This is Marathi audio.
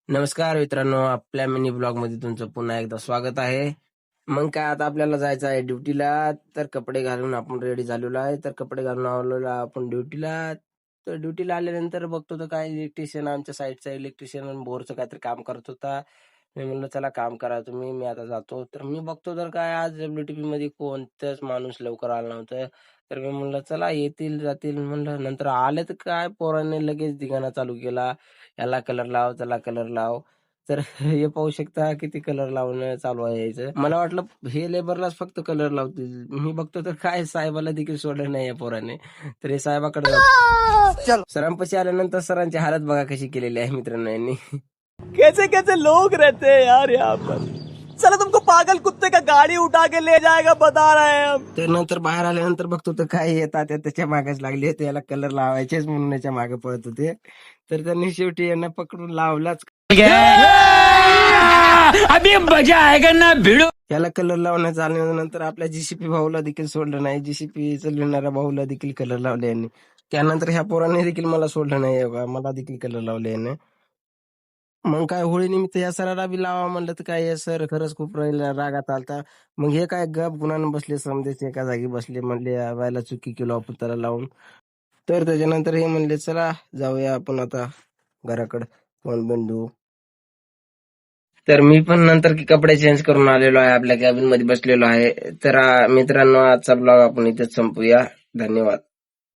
नमस्कार मित्रांनो, आपल्या मिनी ब्लॉग मध्ये तुमचं पुन्हा एकदा स्वागत आहे. मग काय आता आपल्याला जायचं आहे ड्युटीला. तर कपडे घालून आपण रेडी झालेलो आहे. तर कपडे घालून आलेलो आपण ड्युटीला. तर ड्युटीला आल्यानंतर बघतो तर काय इलेक्ट्रिशियन, आमच्या साईडचा इलेक्ट्रिशियन बोरचं काहीतरी काम करत होता. मी म्हणलं चला काम करा तुम्ही, मी आता जातो. तर मी बघतो तर काय आज WTP मध्ये कोणताच माणूस लवकर आला नव्हता. तर मी म्हणलं चला येतील जातील म्हणलं, नंतर आले तर काय पोरांनी लगेच धिंगाणा चालू केला. याला कलर लाव, त्याला कलर लाव. तर हे पाहू शकता किती कलर लावणं चालू आहे याचं. मला वाटलं हे लेबरलाच फक्त कलर लावतील. मी बघतो तर काय साहेबाला देखील सोडलं नाही या पोराने. तर हे साहेबाकडे जातो. सरांपाशी आल्यानंतर सरांची हालत बघा कशी केलेली आहे मित्रांनो यांनी. कैसे कैसे लोग रहते हैं यार यहाँ पर। चलो तुमको पागल कुत्ते का गाड़ी उठा के ले जाएगा बता रहे हैं हम। तर नंतर बाहेर आल्यानंतर बघतो तर काय येतात त्याच्या मागेच लागले होते, याला कलर लावायचेच म्हणून याच्या मागे पळत होते. तर त्यांनी शेवटी यांना पकडून लावलाच. अभी मजा आएगा ना भिड़ो। याला कलर लावण्यात आल्यानंतर आपल्या जीसीपी भाऊला देखील सोडलं नाही. जीसीपी चालविणाऱ्या भाऊला देखील कलर लावले यांनी. त्यानंतर ह्या पोरांनी देखील मला सोडलं नाही बघा, मला देखील कलर लावले याने. मग काय होळीनिमित्त या सराला बी लावा म्हणलं तर काय सर खरंच खूप रागात आलता. मग हे काय गप गुणानं बसले, समजेच एका जागी बसले, म्हणले यायला चुकी केलो आपण त्याला लावून. तर त्याच्यानंतर हे म्हणले चला जाऊया आपण आता घराकडं, फोन बंधू. तर मी पण नंतर की कपडे चेंज करून आलेलो आहे, आपल्या कॅबिन मध्ये बसलेलो आहे. तर मित्रांनो आजचा ब्लॉग आपण इथेच संपूया. धन्यवाद.